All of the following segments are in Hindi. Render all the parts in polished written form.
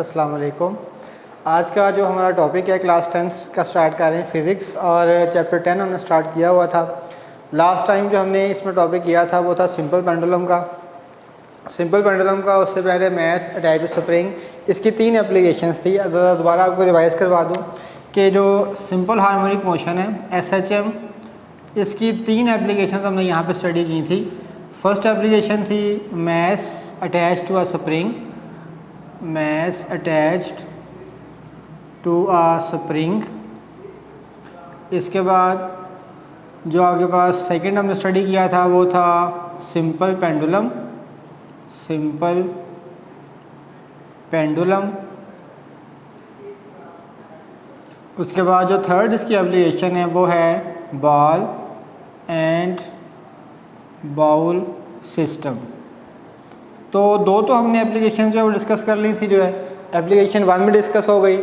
अस्सलाम वालेकुम। आज का जो हमारा टॉपिक है क्लास 10th का स्टार्ट कर रहे हैं फ़िज़िक्स और चैप्टर 10 हमने स्टार्ट किया हुआ था। लास्ट टाइम जो हमने इसमें टॉपिक किया था वो था सिंपल पेंडुलम का। उससे पहले मैथ्स अटैच टू स्प्रिंग, इसकी 3 एप्लीकेशंस थी। दोबारा आपको रिवाइज़ करवा दूँ कि जो सिंपल हार्मोनिक मोशन है SHM, इसकी 3 एप्लीकेशंस हमने यहाँ पे स्टडी की थी। फर्स्ट एप्लीकेशन थी maths attach to a spring, mass attached to a spring। इसके बाद जो आपके पास सेकंड हमने स्टडी किया था वो था सिंपल पेंडुलम। उसके बाद जो थर्ड इसकी एप्लीकेशन है वो है बॉल एंड बाउल सिस्टम। तो दो हमने एप्लीकेशन जो है वो डिस्कस कर ली थी, जो है एप्लीकेशन 1 में डिस्कस हो गई,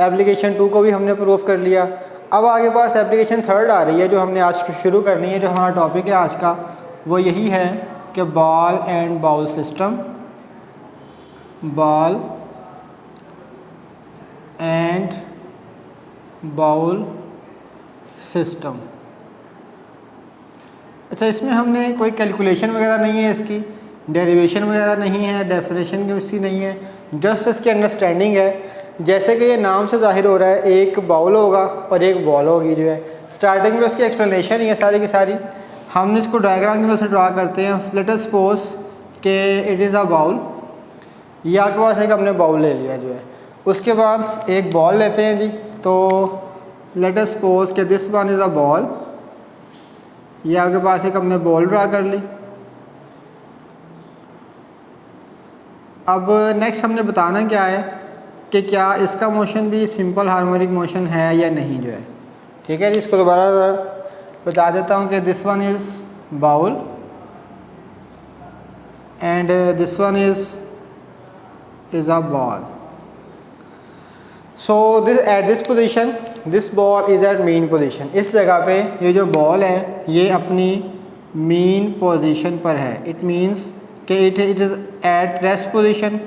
एप्लीकेशन 2 को भी हमने प्रूफ कर लिया। अब आगे पास एप्लीकेशन 3 आ रही है जो हमने आज शुरू करनी है। जो हमारा टॉपिक है आज का वो यही है कि ball and bowl system. Ball and bowl system. अच्छा, इसमें हमने कोई कैलकुलेशन वगैरह नहीं है, इसकी डेरिवेशन वगैरह नहीं है, डेफिनेशन की उसकी नहीं है, जस्ट इसकी अंडरस्टैंडिंग है। जैसे कि ये नाम से जाहिर हो रहा है, एक बाउल होगा और एक बॉल होगी। जो है स्टार्टिंग में उसकी एक्सप्लेनेशन ही है सारी की सारी। हम इसको डायग्राम की मदद से ड्रा करते हैं। लेट अस सपोज कि इट इज़ अ बाउल, ये आपके पास एक हमने बाउल ले लिया जो है। उसके बाद एक बॉल लेते हैं जी। तो लेट अस सपोज कि this one is a ball, ये आपके पास एक हमने बॉल ड्रा कर ली। अब नेक्स्ट हमने बताना क्या है कि क्या इसका मोशन भी सिंपल हार्मोनिक मोशन है या नहीं, जो है। ठीक है जी, इसको दोबारा बता देता हूँ कि this one is bowl and this one is a ball. So this at this position this ball is at mean position. इस जगह पे ये जो बॉल है ये अपनी मीन पोजीशन पर है। इट मीन्स कि it is at rest position.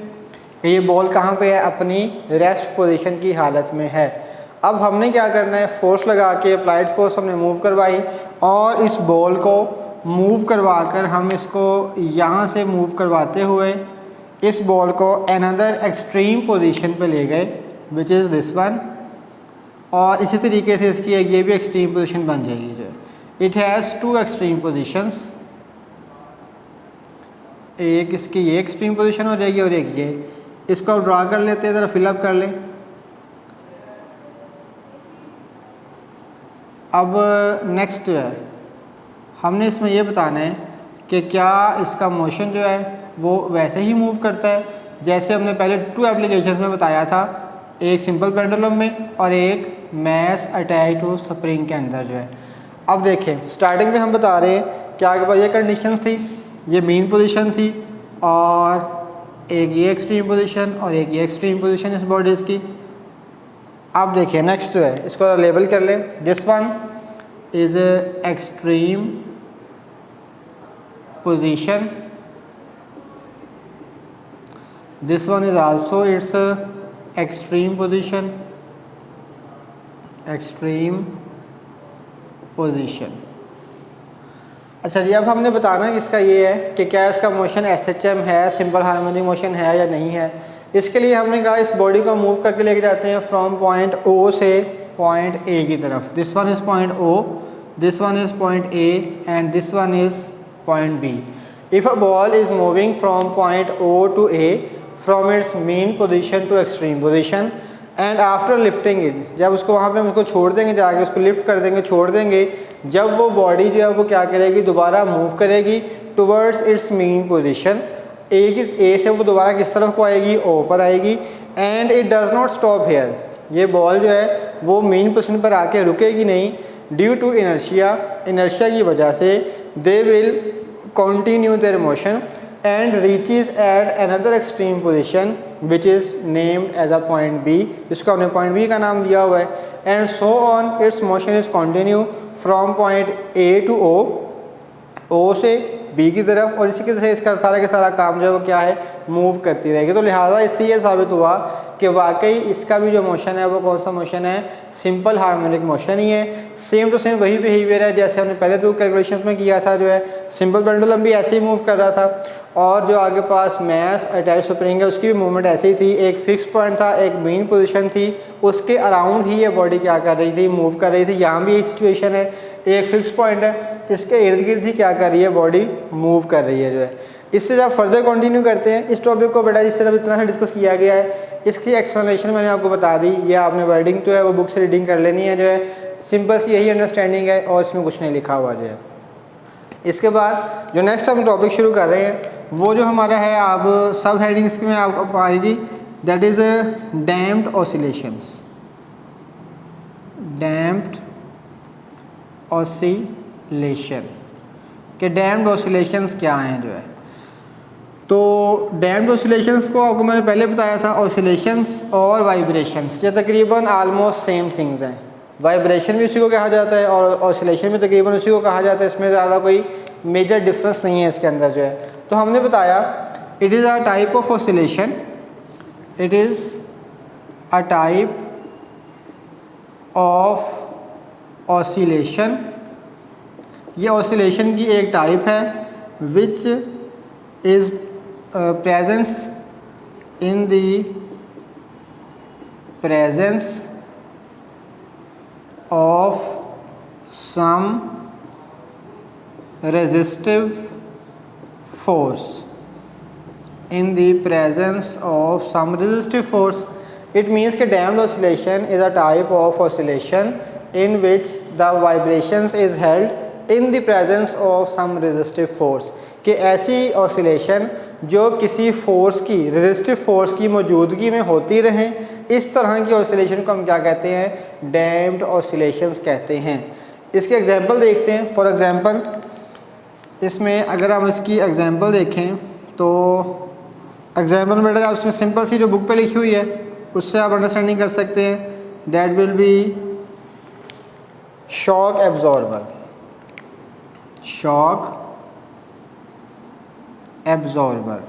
ये बॉल कहाँ पे है? अपनी रेस्ट पोजीशन की हालत में है। अब हमने क्या करना है, फोर्स लगा के अप्लाइड फोर्स हमने मूव करवाई और इस बॉल को मूव करवा कर हम इसको यहाँ से मूव करवाते हुए इस बॉल को अनदर एक्सट्रीम पोजीशन पे ले गए, विच इज़ दिस वन। और इसी तरीके से इसकी ये भी एक्सट्रीम पोजीशन बन जाएगी। जो इट हैज़ 2 एक्सट्रीम पोजीशंस, एक इसकी ये एक्सट्रीम पोजीशन हो जाएगी और एक ये। इसको हम ड्रा कर लेते हैं, ज़रा फिलअप कर लें। अब नेक्स्ट जो है हमने इसमें ये बताना है कि क्या इसका मोशन जो है वो वैसे ही मूव करता है जैसे हमने पहले 2 एप्लीकेशंस में बताया था, एक सिंपल पेंडुलम में और एक मैथ्स अटैच टू स्प्रिंग के अंदर जो है। अब देखें, स्टार्टिंग में हम बता रहे हैं कि आगे पास ये कंडीशन थी, ये मीन पोजीशन थी और एक ये एक्सट्रीम पोजीशन और एक ये एक्सट्रीम पोजीशन इस बॉडीज़ की। अब देखिए नेक्स्ट जो है इसको लेबल कर लें। This one is extreme position, this one is also it's extreme position, extreme position. अच्छा जी, अब हमने बताना कि इसका ये है कि क्या इसका मोशन SHM है, सिंपल हार्मोनिक मोशन है या नहीं है। इसके लिए हमने कहा इस बॉडी को मूव करके लेके जाते हैं फ्रॉम पॉइंट O से पॉइंट A की तरफ। This one is point O, this one is point A and this one is point B। If a ball is moving from point O to A from its mean position to extreme position and after lifting it, जब उसको वहाँ पे हम उसको छोड़ देंगे, जाके उसको लिफ्ट कर देंगे, छोड़ देंगे, जब वो बॉडी जो है वो क्या करेगी, दोबारा मूव करेगी टुवर्ड्स इट्स मीन पोजीशन। ए से वो दोबारा किस तरफ को आएगी? ओ पर आएगी। And it does not stop hair, ये बॉल जो है वो मीन पोजीशन पर आके रुकेगी नहीं। ड्यू टू इनर्शिया की वजह से they will continue there motion and reaches at another extreme position which is named as a point B, जिसको हमने point B का नाम दिया हुआ है। and so on its motion is continue from point A to O, O से B की तरफ, और इसी तरह से इसका सारा का सारा काम जो है वो क्या है, मूव करती रहेगी। तो लिहाजा इससे ये साबित हुआ कि वाकई इसका भी जो मोशन है वो कौन सा मोशन है, सिंपल हार्मोनिक मोशन ही है। सेम टू सेम वही बिहेवियर है जैसे हमने पहले तो कैलकुलेशंस में किया था, जो है सिंपल पेंडुलम भी ऐसे ही मूव कर रहा था, और जो आगे पास मैस अटैच स्प्रिंग है उसकी भी मूवमेंट ऐसी ही थी। एक फिक्स पॉइंट था, एक मेन पोजीशन थी, उसके अराउंड ही ये बॉडी क्या कर रही थी, मूव कर रही थी। यहाँ भी यही सिचुएशन है, एक फिक्स पॉइंट है, इसके इर्द गिर्द ही क्या कर रही है, बॉडी मूव कर रही है जो है। इससे जब फर्दर कंटिन्यू करते हैं इस टॉपिक को, बेटा जिस तरह इतना सा डिस्कस किया गया है इसकी एक्सप्लेनेशन मैंने आपको बता दी। ये आपने वर्डिंग तो है वो बुक से रीडिंग कर लेनी है, जो है सिंपल सी यही अंडरस्टैंडिंग है और इसमें कुछ नहीं लिखा हुआ जो है। इसके बाद जो नेक्स्ट हम टॉपिक शुरू कर रहे हैं वो जो हमारा है, अब सब हेडिंग्स में आपको आएगी, that is damped oscillations. Damped oscillation के डैम्प्ड ऑसिलेशंस क्या हैं जो है। तो डैम्प्ड ऑसिलेशंस को आपको मैंने पहले बताया था, ऑसिलेशंस और वाइब्रेशंस ये तकरीबन आलमोस्ट सेम थिंग्स हैं। वाइब्रेशन भी उसी को कहा जाता है और ऑसिलेशन भी तकरीबन उसी को कहा जाता है, इसमें ज़्यादा कोई मेजर डिफरेंस नहीं है इसके अंदर जो है। तो हमने बताया it is a type of oscillation, it is a type of oscillation, ये ऑसिलेशन की एक टाइप है which is presence in the presence of some resistive force, in the presence of some resistive force. It means that damped oscillation is a type of oscillation in which the vibrations is held in the presence of some resistive force, कि ऐसी ऑसिलेशन जो किसी फोर्स की, रेजिस्टिव फोर्स की मौजूदगी में होती रहें, इस तरह की ऑसिलेशन को हम क्या कहते हैं, डैम्प्ड ऑसिलेशंस कहते हैं। इसके एग्जांपल देखते हैं। फॉर एग्जांपल इसमें अगर हम इसकी एग्जांपल देखें तो एग्जांपल में आप इसमें सिंपल सी जो बुक पे लिखी हुई है उससे आप अंडरस्टैंडिंग कर सकते हैं। That will be shock absorber, shock absorber,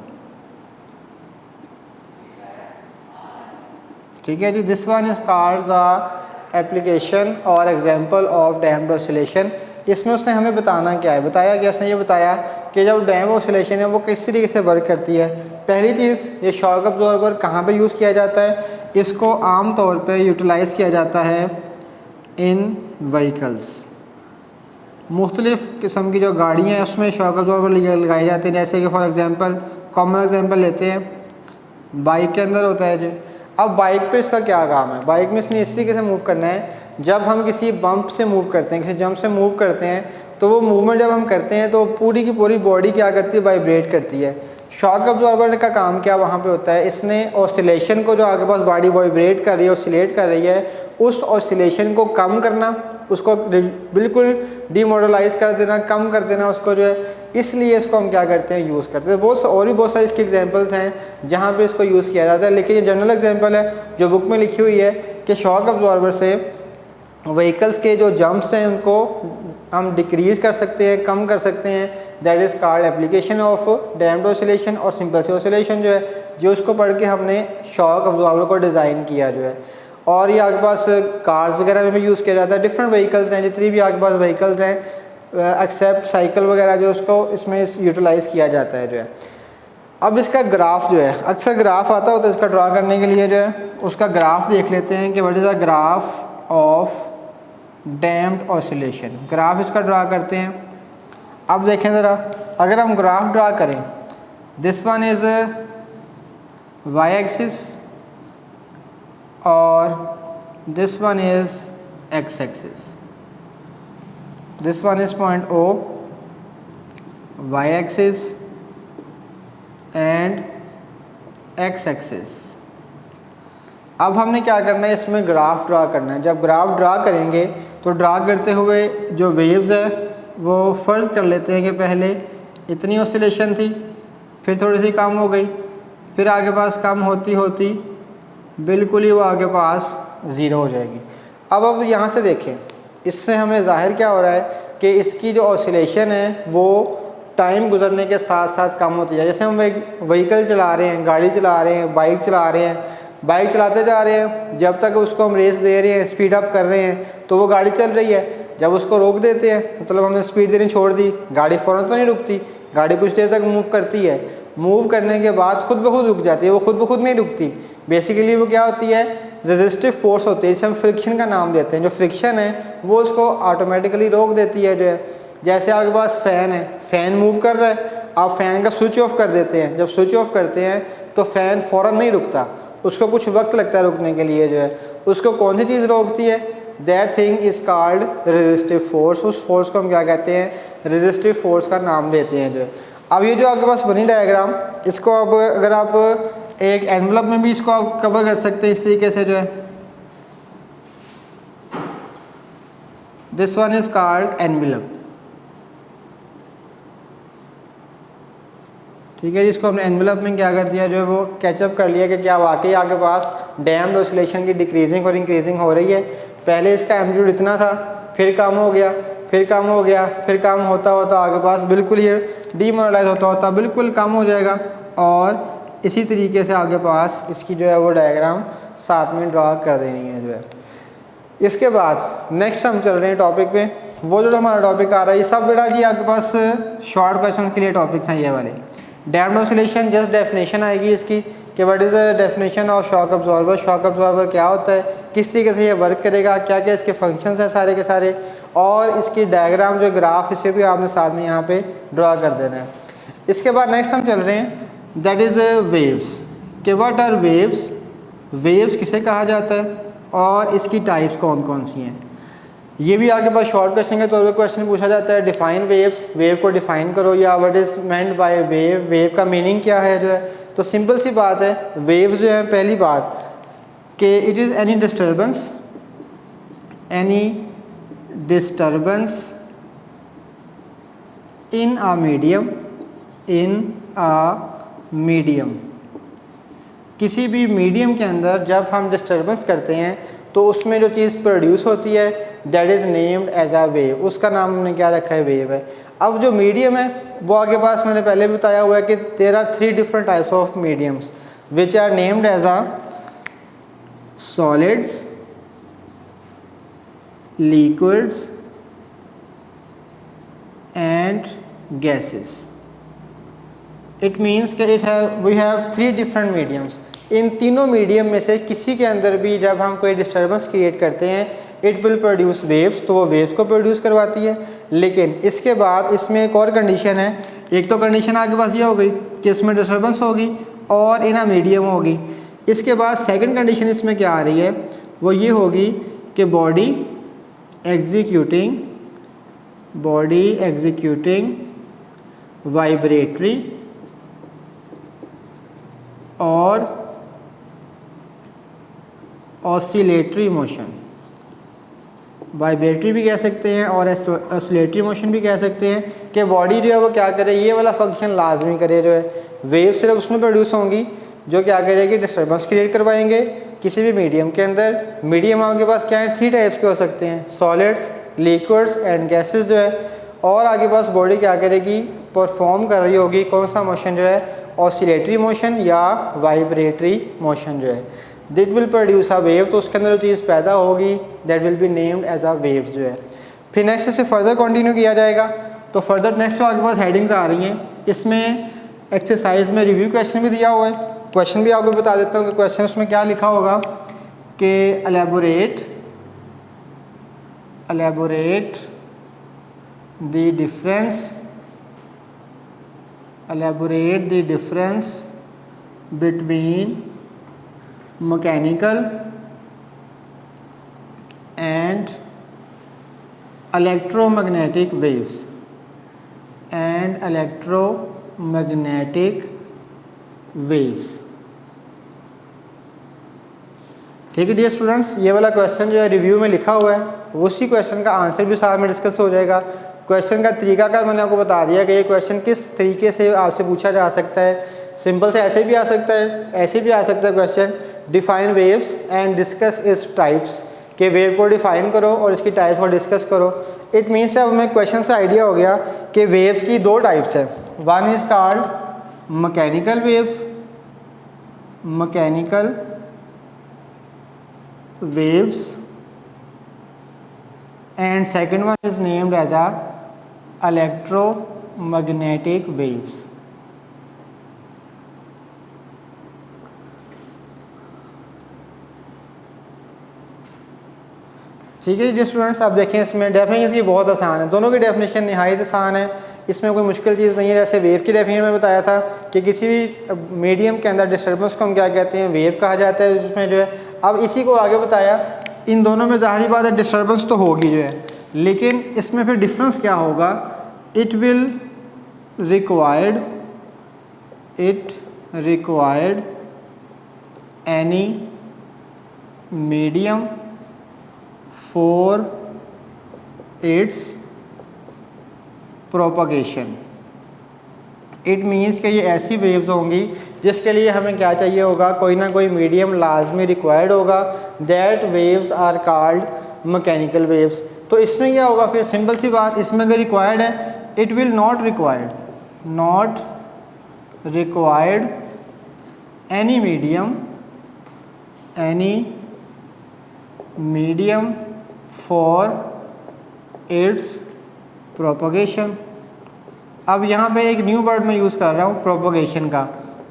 ठीक है जी। This one is called the application और एग्जांपल ऑफ डैम्प्ड ऑसिलेशन। इसमें उसने हमें बताना क्या है, बताया कि उसने ये बताया कि जब डैम्प्ड ऑसिलेशन है वो किस तरीके से वर्क करती है। पहली चीज़, ये शॉक एब्जॉर्बर कहाँ पे यूज़ किया जाता है, इसको आम तौर पे यूटिलाइज़ किया जाता है इन व्हीकल्स। मुख्तलिफ़ किस्म की जो गाड़ियाँ हैं उसमें शॉक एब्जॉर्बर लगाए जाते हैं। जैसे कि फॉर एग्जांपल कॉमन एग्जांपल लेते हैं, बाइक के अंदर होता है जी। अब बाइक पे इसका क्या काम है, बाइक में इसने इस तरीके से मूव करना है, जब हम किसी बम्प से मूव करते हैं, किसी जंप से मूव करते हैं, तो वो मूवमेंट जब हम करते हैं तो पूरी की पूरी बॉडी क्या करती है, वाइब्रेट करती है। शॉक एब्जॉर्बर का काम क्या वहाँ पे होता है, इसने ऑसिलेशन को, जो आगे पास बॉडी वाइब्रेट कर रही है, ऑसिलेट कर रही है, उस ऑसिलेशन को कम करना, उसको बिल्कुल डीमोडलाइज कर देना, कम कर देना उसको जो है। इसलिए इसको हम क्या करते हैं, यूज़ करते हैं। बहुत और भी बहुत सारी इसके एग्जांपल्स हैं जहाँ पे इसको यूज़ किया जाता है, लेकिन ये जनरल एग्जांपल है जो बुक में लिखी हुई है कि शॉक एब्जॉर्बर से व्हीकल्स के जो जंप्स हैं उनको हम डिक्रीज़ कर सकते हैं, कम कर सकते हैं। That is called application of damped oscillation और सिंपल सी ऑसिलेशन जो है, जो उसको पढ़ के हमने शॉक एब्जॉर्बर को डिज़ाइन किया जो है। और ये आगे पास कार्स वगैरह में भी यूज़ किया जाता है। डिफरेंट व्हीकल्स हैं, जितनी भी आगे पास व्हीकल्स हैं एक्सेप्ट साइकिल वगैरह, जो उसको इसमें यूटिलाइज़ किया जाता है जो है। अब इसका ग्राफ जो है, अक्सर ग्राफ आता होता है इसका ड्रा करने के लिए जो है, उसका ग्राफ देख लेते हैं कि what is the graph of damped oscillation. Graph इसका ड्रा करते हैं। अब देखें ज़रा, अगर हम ग्राफ ड्रा करें, this one is Y axis और this one is X axis. This one is point O, Y axis and X axis. अब हमने क्या करना है, इसमें ग्राफ ड्रा करना है। जब ग्राफ ड्रा करेंगे तो ड्रा करते हुए जो वेव्स है वो फ़र्ज़ कर लेते हैं कि पहले इतनी ऑसिलेशन थी, फिर थोड़ी सी कम हो गई, फिर आगे पास कम होती होती बिल्कुल ही वो आगे पास ज़ीरो हो जाएगी। अब यहाँ से देखें, इससे हमें ज़ाहिर क्या हो रहा है कि इसकी जो ऑसिलेशन है वो टाइम गुजरने के साथ साथ कम होती है। जैसे हम एक व्हीकल चला रहे हैं, गाड़ी चला रहे हैं, बाइक चला रहे हैं, बाइक चलाते जा रहे हैं, जब तक उसको हम रेस दे रहे हैं, स्पीड अप कर रहे हैं तो वो गाड़ी चल रही है। जब उसको रोक देते हैं, मतलब हमने स्पीड देनी छोड़ दी, गाड़ी फ़ौरन तो नहीं रुकती, गाड़ी कुछ देर तक मूव करती है। मूव करने के बाद खुद ब खुद रुक जाती है, वो खुद ब खुद नहीं रुकती। बेसिकली वो क्या होती है, रेजिस्टिव फोर्स होती है, जिसे हम फ्रिक्शन का नाम देते हैं। जो फ्रिक्शन है वो उसको ऑटोमेटिकली रोक देती है। जो है जैसे आपके पास फ़ैन है, फ़ैन मूव कर रहा है, आप फ़ैन का स्विच ऑफ कर देते हैं। जब स्विच ऑफ करते हैं तो फ़ैन फ़ौरन नहीं रुकता, उसको कुछ वक्त लगता है रुकने के लिए। जो है उसको कौन सी चीज़ रोकती है, that thing is called resistive force. उस फोर्स को हम क्या कहते हैं, रेजिस्टिव फोर्स का नाम देते हैं। जो है अब ये जो आपके पास बनी डायग्राम, इसको अब अगर आप एक एनवलप में भी इसको आप कवर कर सकते हैं इस तरीके से। जो है this one is called envelope. ठीक है, जिसको हमने एनवलप में क्या कर दिया, जो है वो कैचअप कर लिया कि क्या वाकई आपके पास डैम्ड ऑसिलेशन की डिक्रीजिंग और इंक्रीजिंग हो रही है। पहले इसका एम्पलीट्यूड इतना था, फिर कम हो गया, फिर कम हो गया, फिर कम होता होता आपके पास बिल्कुल ये डीमोनलाइज होता होता बिल्कुल कम हो जाएगा। और इसी तरीके से आपके पास इसकी जो है वो डायग्राम साथ में ड्रा कर देनी है। जो है इसके बाद नेक्स्ट हम चल रहे हैं टॉपिक पे। वो जो हमारा टॉपिक आ रहा है, ये सब बेटा जी आपके पास शॉर्ट क्वेश्चन के लिए टॉपिक था ये वाले। डैम्ड ऑसिलेशन जस्ट डेफिनेशन आएगी इसकी कि what is the definition of shock absorber. Shock absorber क्या होता है, किस तरीके से ये वर्क करेगा, क्या क्या इसके फंक्शंस हैं सारे के सारे, और इसकी डायग्राम जो ग्राफ इसे भी आपने साथ में यहाँ पे ड्रा कर देना है। इसके बाद नेक्स्ट हम चल रहे हैं, दैट इज़ वेव्स। कि व्हाट आर वेव्स, वेव्स किसे कहा जाता है और इसकी टाइप्स कौन कौन सी हैं। ये भी आपके पास शॉर्ट क्वेश्चन के तौर पे क्वेश्चन पूछा जाता है। डिफाइन वेव्स, वेव को डिफाइन करो, या what is meant by wave, wave का मीनिंग क्या है। जो है तो सिंपल सी बात है, वेव्स जो है पहली बात कि it is any disturbance, any disturbance in a medium, in a medium. किसी भी मीडियम के अंदर जब हम डिस्टर्बेंस करते हैं तो उसमें जो चीज़ प्रोड्यूस होती है that is named as a wave. उसका नाम हमने क्या रखा है, वेव है। अब जो मीडियम है वो आगे पास मैंने पहले भी बताया हुआ है कि there are 3 different types of mediums which are named as a solids, liquids and gases. It means कि वी हैव 3 डिफरेंट मीडियम्स। इन तीनों मीडियम में से किसी के अंदर भी जब हम कोई डिस्टर्बेंस क्रिएट करते हैं इट विल प्रोड्यूस वेव्स, तो वो वेव्स को प्रोड्यूस करवाती है। लेकिन इसके बाद इसमें एक और कंडीशन है। एक तो कंडीशन आपके पास ये हो गई कि इसमें डिस्टर्बेंस होगी और इन अ मीडियम होगी। इसके बाद सेकंड कंडीशन इसमें क्या आ रही है, वो ये होगी कि बॉडी एग्जीक्यूटिंग वाइब्रेटरी और ऑसिलेटरी मोशन। वाइब्रेटरी भी कह सकते हैं और ऑसिलेटरी मोशन भी कह सकते हैं कि बॉडी जो है वो क्या करे, ये वाला फंक्शन लाजमी करे। जो है वेव सिर्फ उसमें प्रोड्यूस होंगी जो क्या करेगी, डिस्टर्बेंस क्रिएट करवाएंगे किसी भी मीडियम के अंदर। मीडियम आपके पास क्या है, 3 टाइप्स के हो सकते हैं, सॉलिड्स, लिक्विड्स एंड गैसेस। जो है और आगे पास बॉडी क्या करेगी, परफॉर्म कर रही होगी कौन सा मोशन, जो है ऑसिलेटरी मोशन या वाइब्रेटरी मोशन। जो है that will produce a wave, तो उसके अंदर जो चीज़ पैदा होगी that will be named as a waves. जो है फिर नेक्स्ट से फर्दर कंटिन्यू किया जाएगा। तो फर्दर नेक्स्ट तो आपके पास हेडिंग्स आ रही हैं। इसमें एक्सरसाइज में रिव्यू क्वेश्चन भी दिया हुआ है। क्वेश्चन भी आपको बता देता हूँ कि क्वेश्चन उसमें क्या लिखा होगा कि elaborate the difference between mechanical and electromagnetic waves ठीक है डियर स्टूडेंट्स, ये वाला क्वेश्चन जो है रिव्यू में लिखा हुआ है, उसी क्वेश्चन का आंसर भी साथ में डिस्कस हो जाएगा। क्वेश्चन का तरीकाकार मैंने आपको बता दिया कि ये क्वेश्चन किस तरीके से आपसे पूछा जा सकता है। सिंपल से ऐसे भी आ सकता है, ऐसे भी आ सकता है question, define waves and discuss its types, कि वेव को डिफाइन करो और इसकी टाइप को डिस्कस करो। इट मीन्स अब हमें क्वेश्चन से आइडिया हो गया कि वेव्स की दो टाइप्स है। One is called mechanical wave, mechanical waves, and second one is named as a electromagnetic waves. ठीक है जी स्टूडेंट्स, आप देखें इसमें डेफिनेशन इसकी बहुत आसान है, दोनों की डेफिनेशन नहायत आसान है, इसमें कोई मुश्किल चीज़ नहीं है। जैसे वेव की डेफिनेशन में बताया था कि किसी भी मीडियम के अंदर डिस्टर्बेंस को हम क्या कहते हैं, वेव कहा जाता है, जिसमें जो है अब इसी को आगे बताया। इन दोनों में ज़ाहिरी बात है डिस्टर्बेंस तो होगी जो है, लेकिन इसमें फिर डिफरेंस क्या होगा, it required any medium for its propagation. It means कि ये ऐसी वेव्स होंगी जिसके लिए हमें क्या चाहिए होगा, कोई ना कोई मीडियम लाजमी रिक्वायर्ड होगा। That waves are called mechanical waves. तो इसमें क्या होगा फिर, सिंपल सी बात, इसमें अगर रिक्वायर्ड है, it will not required any medium for its propagation. अब यहाँ पे एक न्यू वर्ड मैं यूज़ कर रहा हूँ प्रोपगेशन का,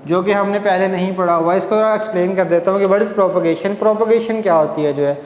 जो कि हमने पहले नहीं पढ़ा हुआ। इसको थोड़ा एक्सप्लेन कर देता हूँ कि व्हाट इज़ प्रोपगेशन। प्रोपगेशन क्या होती है जो है,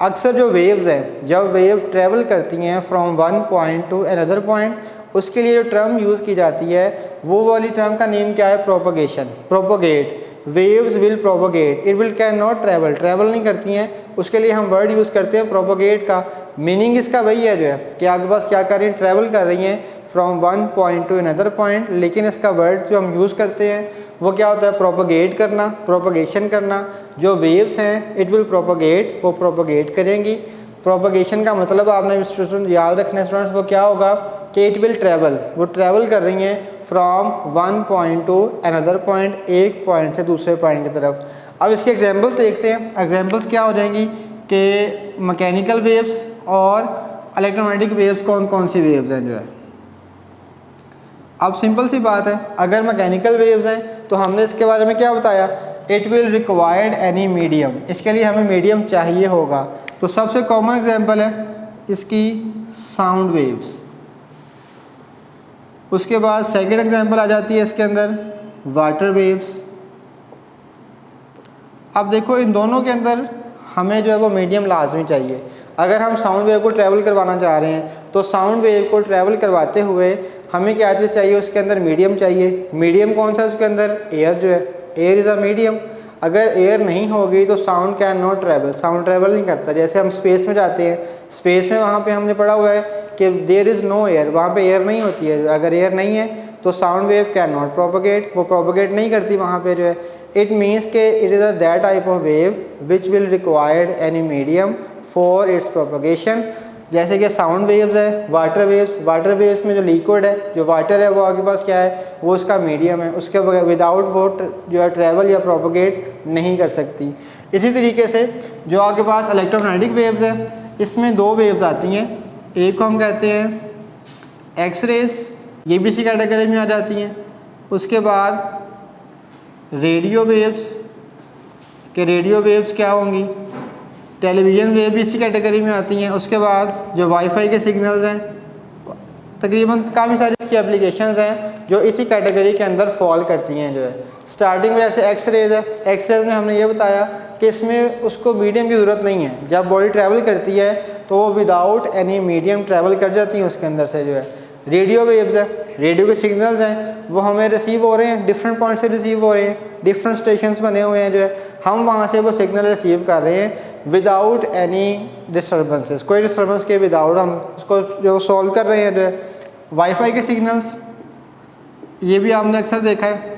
अक्सर जो वेव्स हैं, जब वेव ट्रेवल करती हैं from one point two another point, उसके लिए जो टर्म यूज़ की जाती है वो वाली टर्म का नेम क्या है, propagation. Propagate, waves will propagate, it will can not travel नहीं करती हैं, उसके लिए हम वर्ड यूज़ करते हैं प्रोपगेट का। मीनिंग इसका वही है जो है कि आपके पास क्या कर रही हैं, ट्रैवल कर रही हैं from one point two another point, लेकिन इसका वर्ड जो हम यूज़ करते हैं वो क्या होता है, प्रोपगेट करना, प्रोपगेशन करना। जो वेव्स हैं इट विल प्रोपगेट, वो प्रोपगेट करेंगी। प्रोपगेशन का मतलब आपने स्टूडेंट याद रखना है स्टूडेंट्स, वो क्या होगा कि इट विल ट्रैवल, वो ट्रैवल कर रही हैं from one point two another point, एक पॉइंट से दूसरे पॉइंट की तरफ। अब इसके एग्जांपल्स देखते हैं। एग्जांपल्स क्या हो जाएंगी कि मैकेनिकल वेव्स और इलेक्ट्रोमैग्नेटिक वेव्स कौन कौन सी वेव्स हैं जो है। अब सिंपल सी बात है, अगर मैकेनिकल वेव्स हैं तो हमने इसके बारे में क्या बताया, it will required any medium, इसके लिए हमें मीडियम चाहिए होगा। तो सबसे कॉमन एग्जांपल है इसकी साउंड वेव्स। उसके बाद सेकंड एग्जांपल आ जाती है इसके अंदर वाटर वेव्स। अब देखो इन दोनों के अंदर हमें जो है वो मीडियम लाजमी चाहिए। अगर हम साउंड वेव को ट्रैवल करवाना चाह रहे हैं तो साउंड वेव को ट्रैवल करवाते हुए हमें क्या चीज़ चाहिए, उसके अंदर मीडियम चाहिए। मीडियम कौन सा है उसके अंदर, एयर जो है, एयर इज़ अ मीडियम। अगर एयर नहीं होगी तो sound can not travel, sound travel नहीं करता। जैसे हम स्पेस में जाते हैं, स्पेस में वहाँ पे हमने पढ़ा हुआ है कि देयर इज़ नो एयर, वहाँ पे एयर नहीं होती है। अगर एयर नहीं है तो sound wave can not propagate, वो प्रोपगेट नहीं करती वहाँ पे जो है। इट मीन्स के it is a that type of wave which will required any medium for its propagation. जैसे कि साउंड वेव्स है, वाटर वेव्स में जो लिक्विड है, जो वाटर है, वो आपके पास क्या है, वो उसका मीडियम है, उसके विदाउट वो जो है ट्रैवल या प्रोपगेट नहीं कर सकती। इसी तरीके से जो आपके पास इलेक्ट्रोमैग्नेटिक वेव्स है, इसमें दो वेव्स आती हैं। एक को हम कहते हैं एक्स रेज, ये भी इसी कैटेगरी में आ जाती हैं। उसके बाद रेडियो वेव्स, के रेडियो वेव्स क्या होंगी, टेलीविज़न वेव भी इसी कैटेगरी में आती हैं। उसके बाद जो वाईफाई के सिग्नल्स हैं, तकरीबन काफ़ी सारी इसकी एप्लीकेशंस हैं जो इसी कैटेगरी के अंदर फॉल करती हैं जो है। स्टार्टिंग में जैसे एक्स रेज है, एक्स रेज में हमने ये बताया कि इसमें उसको मीडियम की ज़रूरत नहीं है। जब बॉडी ट्रैवल करती है तो वो विदाउट एनी मीडियम ट्रैवल कर जाती हैं उसके अंदर से जो है। रेडियो वेव्स है, रेडियो के सिग्नल्स हैं, वो हमें रिसीव हो रहे हैं, डिफरेंट पॉइंट से रिसीव हो रहे हैं, डिफरेंट स्टेशंस बने हुए हैं जो है, हम वहाँ से वो सिग्नल रिसीव कर रहे हैं विदाउट एनी डिस्टर्बेंसेस, कोई डिस्टर्बेंस के विदाउट हम उसको जो सॉल्व कर रहे हैं जो है। वाईफाई के सिग्नल्स, ये भी आपने अक्सर देखा है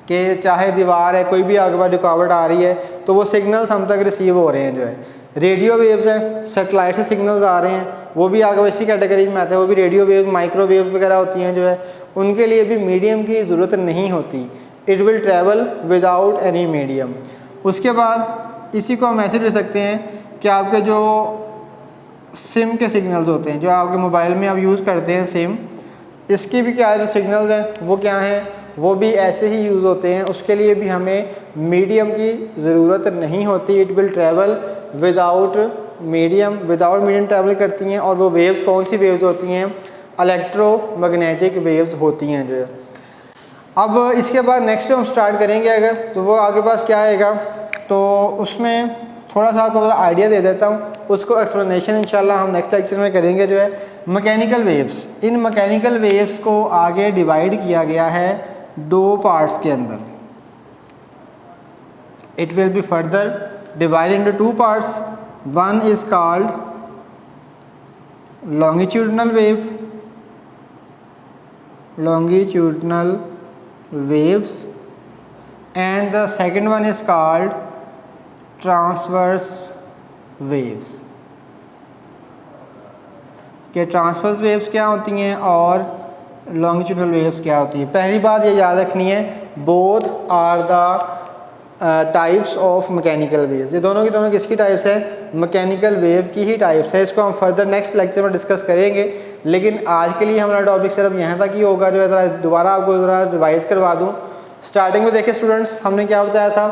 कि चाहे दीवार है, कोई भी आगे बाद रुकावट आ रही है तो वो सिग्नल्स हम तक रिसीव हो रहे हैं जो है। रेडियो वेव्स हैं, सेटेलाइट से सिग्नल्स आ रहे हैं, वो भी आगे इसी कैटेगरी में आते हैं, वो भी रेडियो वेव्स, माइक्रोवेव वगैरह होती हैं जो है, उनके लिए भी मीडियम की ज़रूरत नहीं होती। It will travel without any medium. उसके बाद इसी को हम ऐसे ले सकते हैं कि आपके जो सिम के सिग्नल्स होते हैं, जो आपके मोबाइल में आप यूज़ करते हैं सिम, इसकी भी क्या है जो सिग्नल्स हैं वो क्या हैं, वो भी ऐसे ही यूज़ होते हैं। उसके लिए भी हमें मीडियम की ज़रूरत नहीं होती। It will travel without medium travel करती हैं। और वो वेव्स कौन सी वेव्स होती हैं, इलेक्ट्रोमैग्नेटिक वेव्स होती हैं जो है। अब इसके बाद नेक्स्ट जो हम स्टार्ट करेंगे अगर, तो वो आगे पास क्या आएगा, तो उसमें थोड़ा सा आपको आइडिया दे देता हूँ, उसको एक्सप्लेनेशन इंशाल्लाह हम नेक्स्ट लेक्चर में करेंगे जो है। मैकेनिकल वेव्स, इन मैकेनिकल वेव्स को आगे डिवाइड किया गया है दो पार्ट्स के अंदर। It will be further divided into two parts. One is called longitudinal waves and the second one is called transverse waves। कि ट्रांसवर्स वेव्स क्या होती हैं और लॉन्गिट्यूडनल वेव्स क्या होती हैं। पहली बात ये याद रखनी है, both are the types of mechanical waves. ये दोनों की दोनों किसकी टाइप्स हैं, मैकेनिकल वेव की ही टाइप्स है। इसको हम फर्दर नेक्स्ट लेक्चर में डिस्कस करेंगे, लेकिन आज के लिए हमारा टॉपिक सिर्फ यहाँ तक ही होगा। जो है दोबारा आपको ज़रा रिवाइज़ करवा दूँ। स्टार्टिंग में देखिए स्टूडेंट्स, हमने क्या बताया था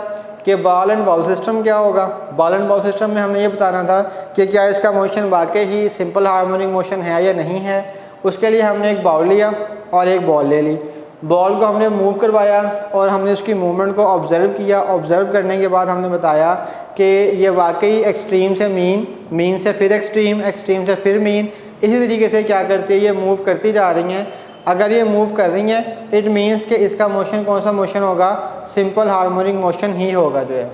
कि बॉल एंड बॉल सिस्टम क्या होगा। बॉल एंड बॉल सिस्टम में हमने ये बताना था कि क्या इसका मोशन वाकई ही सिंपल हार्मोनिक मोशन है या नहीं है। उसके लिए हमने एक बॉल लिया और एक बॉल ले ली। बॉल को हमने मूव करवाया और हमने उसकी मूवमेंट को ऑब्ज़र्व किया। ऑब्ज़र्व करने के बाद हमने बताया कि ये वाकई एक्सट्रीम से मीन से फिर एक्सट्रीम से फिर मीन, इसी तरीके से क्या करती है, ये मूव करती जा रही हैं। अगर ये मूव कर रही हैं, इट मीन्स कि इसका मोशन कौन सा मोशन होगा, सिंपल हार्मोनिक मोशन ही होगा जो है।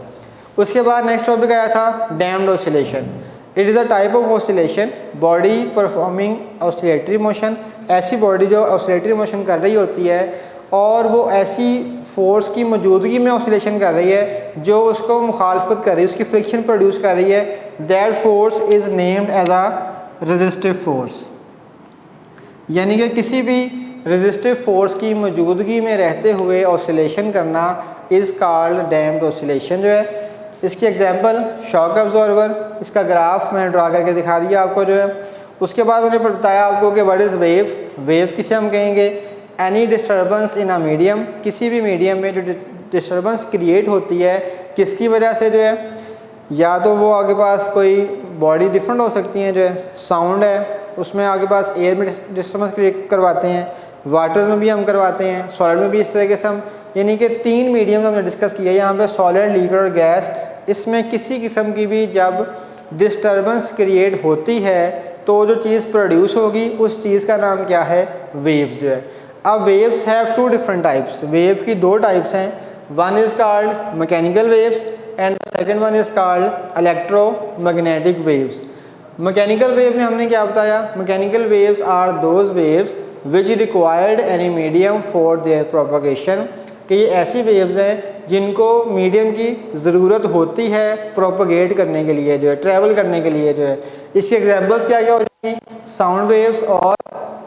उसके बाद नेक्स्ट टॉपिक आया था damped oscillation. It is a type of oscillation body performing oscillatory motion. ऐसी बॉडी जो ऑसिलेटरी मोशन कर रही होती है और वो ऐसी फोर्स की मौजूदगी में ऑसिलेशन कर रही है जो उसको मुखालफत कर रही है, उसकी फ्रिक्शन प्रोड्यूस कर रही है। That force is named as a resistive force. यानी कि किसी भी रेजिस्टिव फोर्स की मौजूदगी में रहते हुए ऑसिलेशन करना इज़ कॉल्ड डैम्प्ड ऑसिलेशन जो है। इसकी एग्जांपल शॉक अब्जॉर्वर, इसका ग्राफ मैंने ड्रा करके दिखा दिया आपको जो है। उसके बाद मैंने बताया आपको कि व्हाट इज़ वेव। वेव किसे हम कहेंगे, any disturbance in a medium, किसी भी मीडियम में जो डिस्टर्बेंस क्रिएट होती है किसकी वजह से जो है, या तो वो आगे पास कोई बॉडी डिफरेंट हो सकती हैं जो है, साउंड है उसमें आगे पास एयर में डिस्टर्बेंस क्रिएट करवाते हैं, वाटर्स में भी हम करवाते हैं, सॉलिड में भी इस तरीके से हम, यानी कि तीन मीडियम हमने डिस्कस किया है यहाँ पे, सॉलिड, लिक्विड और गैस। इसमें किसी किस्म की भी जब डिस्टर्बेंस क्रिएट होती है तो जो चीज़ प्रोड्यूस होगी उस चीज़ का नाम क्या है, वेव्स जो है। अब waves have two different types, wave की दो टाइप्स हैं। One is called mechanical waves and the second one is called electromagnetic waves. Mechanical wave में हमने क्या बताया, mechanical waves are those waves which required any medium for their propagation, कि ये ऐसी वेव्स हैं जिनको मीडियम की ज़रूरत होती है प्रोपगेट करने के लिए जो है, ट्रैवल करने के लिए जो है। इसकी एग्जांपल्स क्या क्या हो जाएंगी, साउंड वेव्स और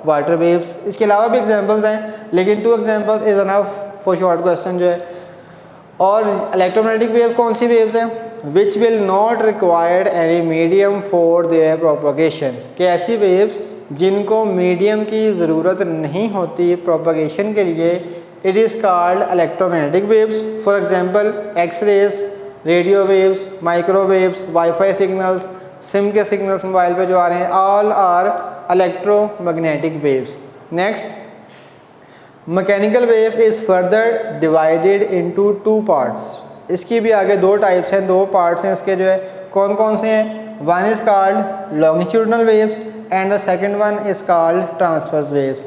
वाटर वेव्स। इसके अलावा भी एग्जांपल्स हैं, लेकिन 2 examples is enough for short question जो है। और इलेक्ट्रोमैग्नेटिक वेव कौन सी वेव्स हैं, which will not required any medium for their propagation, कि ऐसी वेव्स जिनको मीडियम की ज़रूरत नहीं होती प्रोपगेशन के लिए, it is called electromagnetic waves. For example x rays, radio waves, microwaves, wifi signals, SIM के सिग्नल्स मोबाइल पे जो आ रहे हैं, all are electromagnetic waves. Next, mechanical wave is further divided into 2 parts. इसकी भी आगे 2 टाइप्स हैं, 2 पार्ट्स हैं इसके जो है। कौन कौन से हैं, one is called longitudinal waves and the second one is called transverse waves.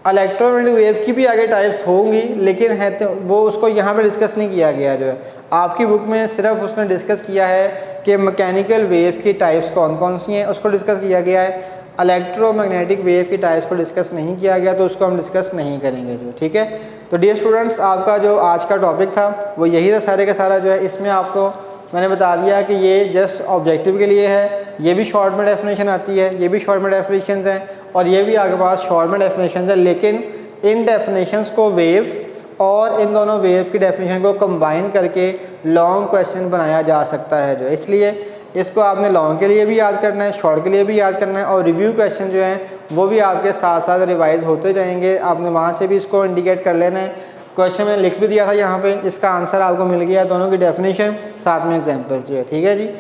Electromagnetic wave की भी आगे टाइप्स होंगी, लेकिन है तो वो उसको यहाँ पे डिस्कस नहीं किया गया जो है। आपकी बुक में सिर्फ उसने डिस्कस किया है कि मैकेनिकल वेव की टाइप्स कौन कौन सी हैं, उसको डिस्कस किया गया है। इलेक्ट्रोमैग्नेटिक वेव की टाइप्स को डिस्कस नहीं किया गया, तो उसको हम डिस्कस नहीं करेंगे जो, ठीक है। तो डियर स्टूडेंट्स, आपका जो आज का टॉपिक था वो यही था सारे का सारा जो है। इसमें आपको मैंने बता दिया कि ये जस्ट ऑब्जेक्टिव के लिए है, ये भी शॉर्ट में डेफिनेशन आती है, ये भी शॉर्ट में डेफिनेशंस हैं, और ये भी आगे पास शॉर्ट में डेफिनेशंस है। लेकिन इन डेफिनेशंस को वेव और इन दोनों वेव की डेफिनेशन को कंबाइन करके लॉन्ग क्वेश्चन बनाया जा सकता है जो, इसलिए इसको आपने लॉन्ग के लिए भी याद करना है, शॉर्ट के लिए भी याद करना है, और रिव्यू क्वेश्चन जो हैं वो भी आपके साथ साथ रिवाइज होते जाएंगे। आपने वहाँ से भी इसको इंडिकेट कर लेना है। क्वेश्चन मैंने लिख भी दिया था यहाँ पे, इसका आंसर आपको मिल गया, दोनों की डेफिनेशन साथ में एग्जाम्पल जो है। ठीक है जी,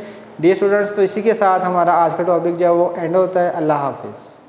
डियर स्टूडेंट्स, तो इसी के साथ हमारा आज का टॉपिक जो है वो एंड होता है। अल्लाह हाफिज़।